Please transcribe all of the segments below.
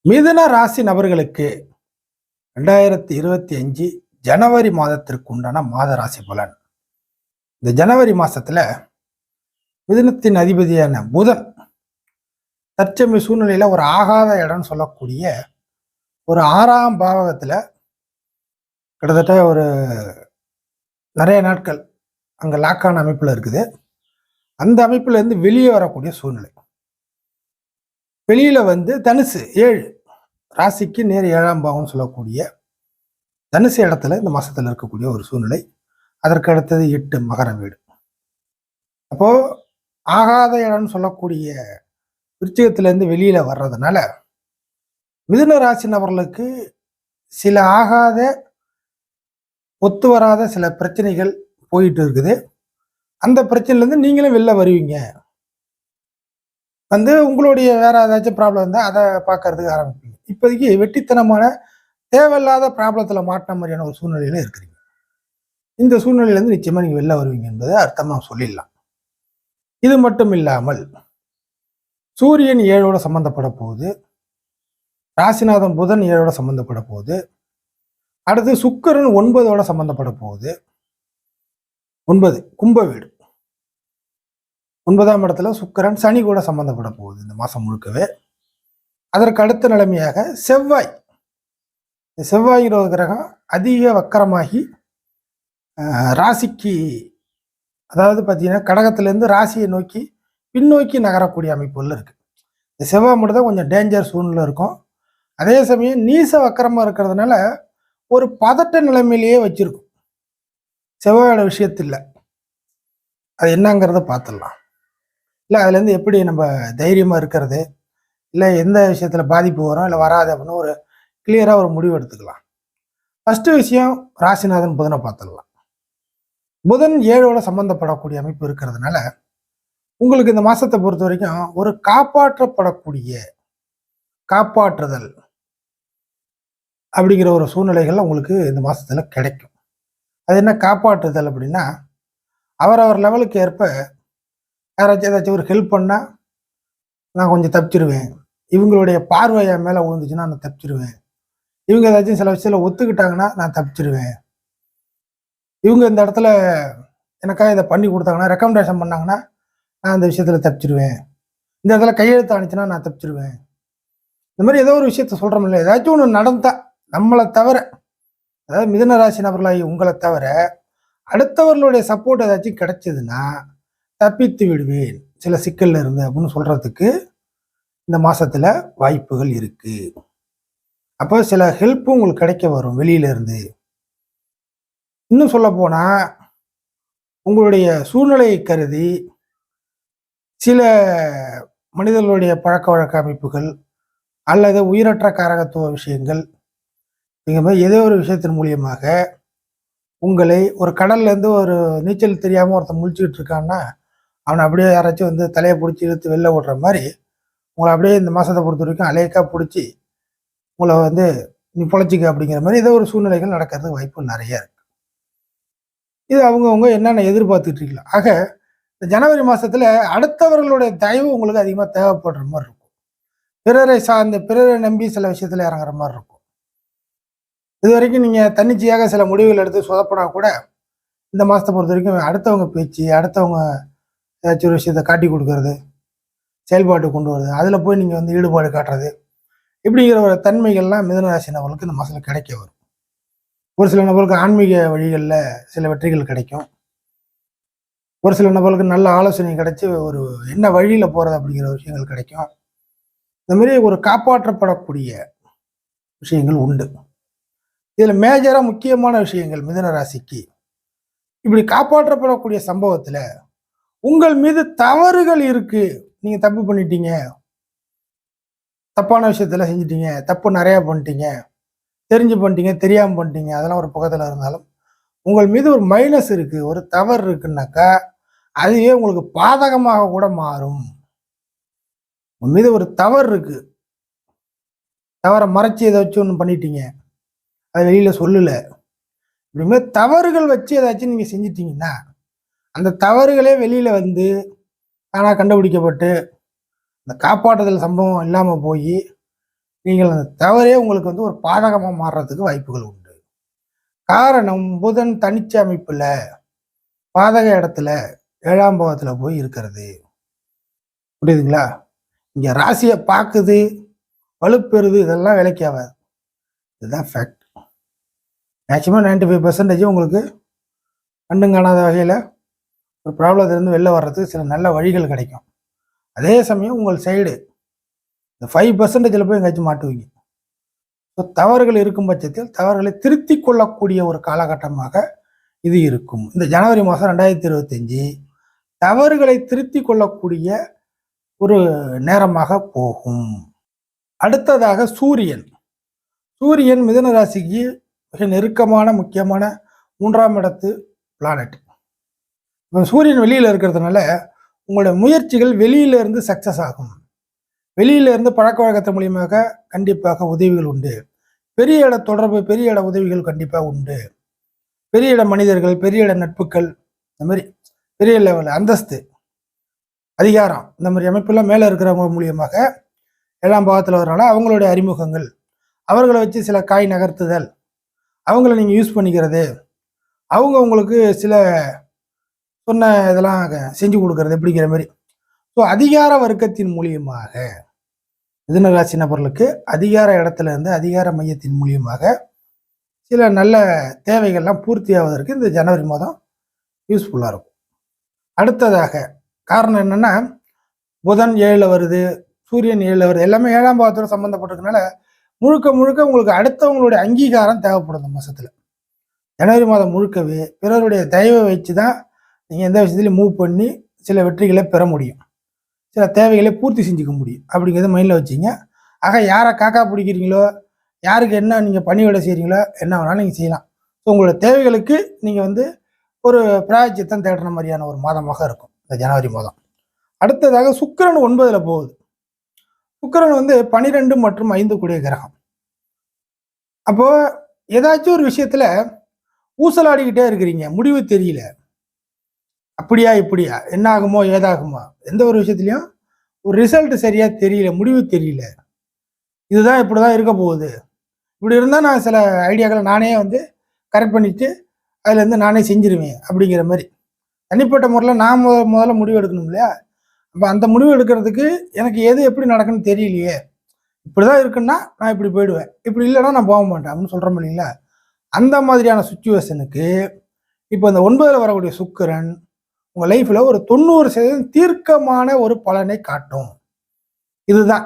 மிதுன ராசி நபர்களுக்கு 2025 ஜனவரி மாதத்திற்கு உண்டான மாத ராசி பலன். இந்த ஜனவரி மாசத்துல மிதுனத்தின் அதிபதியான புதன் தற்சமய சூழ்நிலையில ஒரு ஆகாத இடம்னு சொல்லக்கூடிய ஒரு 6ஆம் பாவகத்துல கிட்டத்தட்ட ஒரு நிறைய நாட்கள் அங்க லாக்கான அமைப்புல இருக்குது. அந்த அமைப்புல இருந்து வெளியே வரக்கூடிய சூழ்நிலை. வெளியில தனுசு 7 ராசிக்கு நேர் 7ஆம் பாவம்னு சொல்லக்கூடிய தனுசு இடத்துல இந்த மாசத்துல இருக்கக்கூடிய ஒரு சூழ்நிலை. அதற்கு அடுத்தது 8 மகர வீடு. அப்போ ஆகாத இடம்னு சொல்லக்கூடிய விருச்சிகத்திலேருந்து வெளியில வர்றதுனால மிதுன ராசி நபர்களுக்கு சில ஆகாத ஒத்து வராத சில பிரச்சனைகள் போயிட்டு இருக்குது. அந்த பிரச்சனையிலேருந்து நீங்களும் வெளில வருவீங்க. உங்களுடைய வேற ஏதாச்சும் ப்ராப்ளம் இருந்தால் அதை பார்க்கறதுக்கு ஆரம்பிப்பீங்க. இப்போதைக்கு வெட்டித்தனமான தேவையில்லாத ப்ராப்ளத்துல மாட்டின மாதிரியான ஒரு சூழ்நிலையில இருக்கிறீங்க. இந்த சூழ்நிலையிலேருந்து நிச்சயமா நீங்க வெளில வருவீங்க என்பதை அர்த்தமா சொல்லிடலாம். இது மட்டும் இல்லாமல் சூரியன் 7ஓட சம்பந்தப்பட போகுது. ராசிநாதன் புதன் 7ஓட சம்பந்தப்பட போகுது. அடுத்து சுக்கிரன் 9ஓட சம்பந்தப்பட போகுது. 9 கும்ப வீடு. 9ஆம் இடத்துல சுக்கிரன் சனி கூட சம்பந்தப்பட போகுது இந்த மாசம் முழுக்கவே. அதற்கு அடுத்த நிலைமையாக செவ்வாய். செவ்வாய்ங்கிற ஒரு கிரகம் அதிக வக்கரமாகி ராசிக்கு, அதாவது பார்த்தீங்கன்னா கடகத்திலேருந்து ராசியை நோக்கி பின்னோக்கி நகரக்கூடிய அமைப்புகள் இருக்கு. இந்த செவ்வாய் மட்டும் தான் கொஞ்சம் டேஞ்சர் சூழ்நிலை இருக்கும். அதே சமயம் நீச வக்கரமா இருக்கிறதுனால ஒரு பதட்ட நிலைமையிலேயே வச்சிருக்கும் செவ்வாயோட விஷயத்தில். அது என்னங்கிறத பார்த்துடலாம். இல்லை அதுலேருந்து எப்படி நம்ம தைரியமாக இருக்கிறது, இல்லை எந்த விஷயத்தில் பாதிப்பு வரும் இல்லை வராது அப்படின்னு ஒரு கிளியராக ஒரு முடிவு எடுத்துக்கலாம். ஃபஸ்ட்டு விஷயம் ராசிநாதன் புதனை பார்த்துடலாம். புதன் 7ஓட சம்பந்தப்படக்கூடிய அமைப்பு இருக்கிறதுனால உங்களுக்கு இந்த மாசத்தை பொறுத்த வரைக்கும் ஒரு காப்பாற்றப்படக்கூடிய காப்பாற்றுதல் அப்படிங்கிற ஒரு சூழ்நிலைகள் உங்களுக்கு இந்த மாசத்துல கிடைக்கும். அது என்ன காப்பாற்றுதல் அப்படின்னா, அவரவர் லெவலுக்கு ஏற்ப யாராச்சும் ஏதாச்சும் ஒரு ஹெல்ப் பண்ணா நான் கொஞ்சம் தப்பிச்சிருவேன். இவங்களுடைய பார்வை என் மேல விழுந்துச்சுன்னா நான் தப்பிச்சிருவேன். இவங்க ஏதாச்சும் சில விஷயத்துல ஒத்துக்கிட்டாங்கன்னா நான் தப்பிச்சிருவேன். இவங்க இந்த இடத்துல எனக்காக இதை பண்ணி கொடுத்தாங்கன்னா, ரெக்கமெண்டேஷன் பண்ணாங்கன்னா நான் அந்த விஷயத்துல தப்பிச்சிருவேன். இந்த இடத்துல கையெழுத்து அனுச்சுன்னா நான் தப்பிச்சிருவேன். இந்த மாதிரி ஏதோ ஒரு விஷயத்த சொல்றோம் இல்லை, ஏதாச்சும் ஒன்று நடந்தா நம்மளை தவிர, அதாவது மிதுன ராசி நபர்களாகி உங்களை தவிர அடுத்தவர்களுடைய சப்போர்ட் ஏதாச்சும் கிடைச்சதுன்னா தப்பித்து விடுவேன் சில சிக்கல்ல இருந்து அப்படின்னு சொல்றதுக்கு இந்த மாசத்துல வாய்ப்புகள் இருக்கு. அப்போ சில ஹெல்ப்பும் உங்களுக்கு கிடைக்க வரும் வெளியில இருந்து. இன்னும் சொல்ல போனா உங்களுடைய சூழ்நிலையை கருதி சில மனிதர்களுடைய பழக்க வழக்க அமைப்புகள் அல்லது உயிரற்ற காரகத்துவ விஷயங்கள் மாதிரி ஏதோ ஒரு விஷயத்தின் மூலியமாக உங்களை ஒரு கடல்ல இருந்து ஒரு நீச்சல் தெரியாம ஒருத்தன் முழிச்சுக்கிட்டு இருக்கான்னா அவனை அப்படியே யாராச்சும் தலையை பிடிச்சி இழுத்து வெளில ஓடுற மாதிரி உங்களை அப்படியே இந்த மாசத்தை பொறுத்த வரைக்கும் அலேக்கா பிடிச்சி உங்களை நீ பொழைச்சிக்க அப்படிங்கிற மாதிரி ஏதோ ஒரு சூழ்நிலைகள் நடக்கிறதுக்கு வாய்ப்பு நிறைய இருக்கு. இது அவங்கவுங்க என்னென்ன எதிர்பார்த்துட்டு இருக்கலாம். ஆக இந்த ஜனவரி மாசத்துல அடுத்தவர்களுடைய தயவு உங்களுக்கு அதிகமாக தேவைப்படுற மாதிரி இருக்கும். பிறரை சார்ந்த பிறரை நம்பி சில விஷயத்துல இறங்குற மாதிரி இருக்கும். இது வரைக்கும் நீங்க தன்னிச்சையாக சில முடிவுகள் எடுத்து சொதப்பினா கூட இந்த மாசத்தை பொறுத்த வரைக்கும் அடுத்தவங்க பேச்சு, அடுத்தவங்க ஏதாச்சும் ஒரு விஷயத்த காட்டி கொடுக்கறது, செயல்பாட்டு கொண்டு வருது, அதுல போய் நீங்க ஈடுபாடு காட்டுறது, இப்படிங்கிற ஒரு தன்மைகள்லாம் மிதுன ராசி நபர்களுக்கு இந்த மாசத்துல கிடைக்க வரும். ஒரு சில நபர்களுக்கு ஆன்மீக வழிகளில் சில வெற்றிகள் கிடைக்கும். ஒரு சில நபர்களுக்கு நல்ல ஆலோசனை கிடைச்சி ஒரு என்ன வழியில போறது அப்படிங்கிற விஷயங்கள் கிடைக்கும். இந்த மாதிரி ஒரு காப்பாற்றப்படக்கூடிய விஷயங்கள் உண்டு. இதுல மேஜரா முக்கியமான விஷயங்கள் மிதுன ராசிக்கு இப்படி காப்பாற்றப்படக்கூடிய சம்பவத்துல உங்கள் மீது தவறுகள் இருக்கு. நீங்க தப்பு பண்ணிட்டீங்க, தப்பான விஷயத்துல செஞ்சிட்டீங்க, தப்பு நிறைய பண்ணிட்டீங்க, தெரிஞ்சு பண்ணிட்டீங்க, தெரியாம பண்ணிட்டீங்க, அதெல்லாம் ஒரு பக்கத்துல இருந்தாலும் உங்கள் மீது ஒரு மைனஸ் இருக்கு, ஒரு தவறு இருக்குன்னாக்கா அதுவே உங்களுக்கு பாதகமாக கூட மாறும். உங்க மீது ஒரு தவறு இருக்கு, தவறை மறைச்சு ஏதாச்சும் ஒன்று பண்ணிட்டீங்க, அது வெளியில சொல்லல, இப்படிமே தவறுகள் வச்சு ஏதாச்சும் நீங்க செஞ்சிட்டீங்கன்னா அந்த தவறுகளே வெளியில ஆனா கண்டுபிடிக்கப்பட்டு இந்த காப்பாற்றுதல் சம்பவம் இல்லாம போய் நீங்கள் அந்த தவறே உங்களுக்கு வந்து ஒரு பாதகமாக மாறுறதுக்கு வாய்ப்புகள் உண்டு. காரணம் புதன் தனிச்ச அமைப்புல பாதக இடத்துல 7ஆம் பாவத்துல போய் இருக்கிறது. புரியுதுங்களா? இங்க ராசியை பார்க்குது, வலுப்பெறுது, இதெல்லாம் வேலைக்கு ஆகாது. இதுதான் ஃபேக்ட். மேக்சிமம் 95% உங்களுக்கு கண்டும் காணாத வகையில் ஒரு ப்ராப்ளத்திலிருந்து வெளில வர்றதுக்கு சில நல்ல வழிகள் கிடைக்கும். அதே சமயம் உங்கள் சைடு இந்த 5% போய் எங்கேயாச்சும் மாட்டுவீங்க. ஸோ தவறுகள் இருக்கும் பட்சத்தில் தவறுகளை திருத்தி கொள்ளக்கூடிய ஒரு காலகட்டமாக இது இருக்கும். இந்த ஜனவரி மாதம் 2025 தவறுகளை திருத்தி கொள்ளக்கூடிய ஒரு நேரமாக போகும். அடுத்ததாக சூரியன். சூரியன் மிதுன ராசிக்கு மிக நெருக்கமான முக்கியமான 3ஆம் இடத்து பிளானட். சூரியன் வெளியில் இருக்கிறதுனால உங்களுடைய முயற்சிகள் வெளியில இருந்து சக்சஸ் ஆகும். வெளியில இருந்து பழக்க வழக்கத்தின் மூலியமாக கண்டிப்பாக உதவிகள் உண்டு. பெரிய இட தொடர்பு, பெரிய இட உதவிகள் கண்டிப்பாக உண்டு. பெரிய இட மனிதர்கள், பெரிய இட நட்புகள், இந்த மாதிரி பெரிய லெவல் அந்தஸ்து, அதிகாரம், இந்த மாதிரி அமைப்பெல்லாம் மேலே இருக்கிறவங்க மூலியமாக 7ஆம் பாவத்தில் வரனால அவங்களுடைய அறிமுகங்கள், அவர்களை வச்சு சில காய் நகர்த்துதல், அவங்கள நீங்கள் யூஸ் பண்ணிக்கிறது, அவங்க உங்களுக்கு சில சொன்ன இதெல்லாம் செஞ்சு கொடுக்கறது எப்படிங்கிற மாதிரி. ஸோ அதிகார வர்க்கத்தின் மூலியமாக மிதுன ராசி நபர்களுக்கு அதிகார இடத்துல இருந்து அதிகார மையத்தின் மூலியமாக சில நல்ல தேவைகள்லாம் பூர்த்தி ஆவதற்கு இந்த ஜனவரி மாதம் யூஸ்ஃபுல்லாக இருக்கும். அடுத்ததாக காரணம் என்னென்னா புதன் 7ல் வருது, சூரியன் 7ல் வருது, எல்லாமே 7ஆம் பாவத்தோடு சம்மந்தப்பட்டிருக்கனால முழுக்க முழுக்க உங்களுக்கு அடுத்தவங்களுடைய அங்கீகாரம் தேவைப்படும். இந்த மாதத்தில் ஜனவரி மாதம் முழுக்கவே பிறருடைய தயவை வச்சு தான் நீங்கள் எந்த விஷயத்துலையும் மூவ் பண்ணி சில வெற்றிகளை பெற முடியும், சில தேவைகளை பூர்த்தி செஞ்சுக்க முடியும். அப்படிங்கிறத மைண்டில் வச்சிங்க. ஆக யாரை காக்கா பிடிக்கிறீங்களோ, யாருக்கு என்ன நீங்கள் பணிவிடை செய்கிறீங்களோ, என்ன வேணாலும் நீங்கள் செய்யலாம். ஸோ உங்களோட தேவைகளுக்கு நீங்கள் வந்து ஒரு பிராயச்சித்தம் தேடுற மாதிரியான ஒரு மாதமாக இருக்கும் இந்த ஜனவரி மாதம். அடுத்ததாக சுக்கிரன் 9ல் போகுது. சுக்கிரன் வந்து 12 மற்றும் 5 கூடிய கிரகம். அப்போ ஏதாச்சும் ஒரு விஷயத்துல ஊசலாடிக்கிட்டே இருக்கிறீங்க, முடிவு தெரியல, அப்படியா இப்படியா, என்ன ஆகுமோ ஏதாகுமோ, எந்த ஒரு விஷயத்துலையும் ஒரு ரிசல்ட் சரியா தெரியல, முடிவு தெரியல, இதுதான் இப்படிதான் இருக்க போகுது, இப்படி இருந்தால் நான் சில ஐடியாக்களை நானே வந்து கரெக்ட் பண்ணிட்டு அதுலேருந்து நானே செஞ்சிருவேன் அப்படிங்கிற மாதிரி தனிப்பட்ட முறையில் நான் முதல்ல முடிவு எடுக்கணும் இல்லையா? அப்போ அந்த முடிவு எடுக்கிறதுக்கு எனக்கு எது எப்படி நடக்குன்னு தெரியலையே, இப்படிதான் இருக்குன்னா நான் இப்படி போயிடுவேன், இப்படி இல்லைன்னா நான் போக மாட்டேன் அப்படின்னு சொல்கிறோம் இல்லைங்களா? அந்த மாதிரியான சுச்சுவேஷனுக்கு இப்போ இந்த 9ல் வரக்கூடிய சுக்கிரன் உங்கள் லைஃப்பில் ஒரு 90% தீர்க்கமான ஒரு பலனை காட்டும். இதுதான்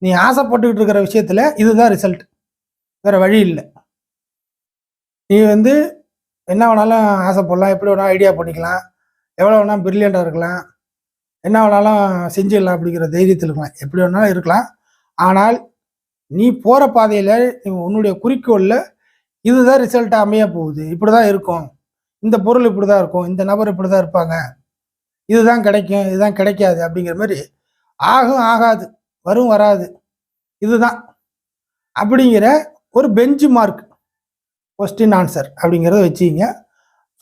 நீ ஆசைப்பட்டுக்கிட்டு இருக்கிற விஷயத்தில் இதுதான் ரிசல்ட், வேற வழி இல்லை. நீ வந்து என்ன வேணாலும் ஆசைப்படலாம், எப்படி வேணாலும் ஐடியா பண்ணிக்கலாம், எவ்வளோ வேணாலும் பிரில்லியண்டாக இருக்கலாம், என்ன வேணாலும் செஞ்சிடலாம் அப்படிங்கிற தைரியத்தில் இருக்கலாம், எப்படி வேணாலும் இருக்கலாம். ஆனால் நீ போகிற பாதையில் உன்னுடைய குறிக்கோளில் இதுதான் ரிசல்ட்டாக அமைய போகுது, இப்படி தான் இருக்கும், இந்த பொருள் இப்படி தான் இருக்கும், இந்த நபர் இப்படி தான் இருப்பாங்க, இதுதான் கிடைக்கும், இதுதான் கிடைக்காது அப்படிங்கிற மாதிரி ஆகும் ஆகாது, வரும் வராது, இதுதான் அப்படிங்கிற ஒரு பெஞ்ச் மார்க் கொஸ்டின் ஆன்சர் அப்படிங்கிறத வச்சுக்கிங்க.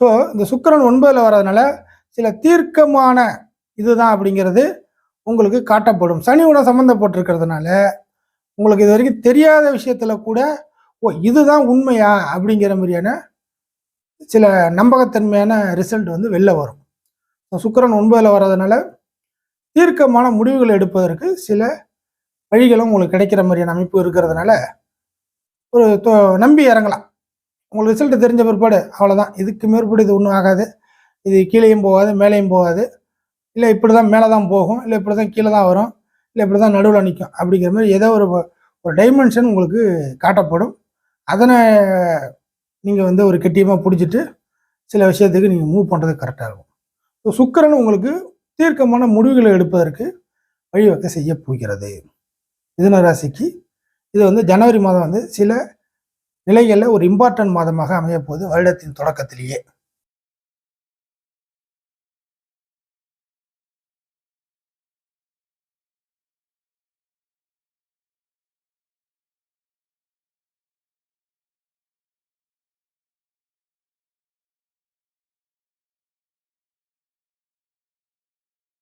ஸோ இந்த சுக்கிரன் 9ல் வர்றதுனால சில தீர்க்கமான இதுதான் அப்படிங்கிறது உங்களுக்கு காட்டப்படும். சனியோட சம்மந்தப்பட்டிருக்கிறதுனால உங்களுக்கு இது வரைக்கும் தெரியாத விஷயத்துல கூட ஓ இதுதான் உண்மையா அப்படிங்கிற மாதிரியான சில நம்பகத்தன்மையான ரிசல்ட் வந்து வெளில வரும். சுக்கிரன் 9ல் வர்றதுனால தீர்க்கமான முடிவுகள் எடுப்பதற்கு சில வழிகளும் உங்களுக்கு கிடைக்கிற மாதிரியான அமைப்பு இருக்கிறதுனால ஒரு நம்பி இறங்கலாம். உங்களுக்கு ரிசல்ட் தெரிஞ்ச பிற்பாடு அவ்வளோதான், இதுக்கு மேற்பட்டு இது ஒன்றும் ஆகாது, இது கீழேயும் போகாது மேலேயும் போகாது, இல்லை இப்படி தான் மேலே தான் போகும், இல்லை இப்படி தான் கீழே தான் வரும், இல்லை இப்படி தான் நடுவில் நிற்கும் அப்படிங்கிற மாதிரி ஏதோ ஒரு டைமென்ஷன் உங்களுக்கு காட்டப்படும். அதனை நீங்கள் வந்து ஒரு கெட்டியமாக பிடிச்சிட்டு சில விஷயத்துக்கு நீங்கள் மூவ் பண்ணுறது கரெக்டாக இருக்கும். ஸோ சுக்கிரன் உங்களுக்கு தீர்க்கமான முடிவுகளை எடுப்பதற்கு வழிவகை செய்ய போகிறது. மிதுன ராசிக்கு இது வந்து ஜனவரி மாதம் வந்து சில நிலைகளில் ஒரு இம்பார்ட்டன்ட் மாதமாக அமைய போகுது வருடத்தின் தொடக்கத்திலேயே.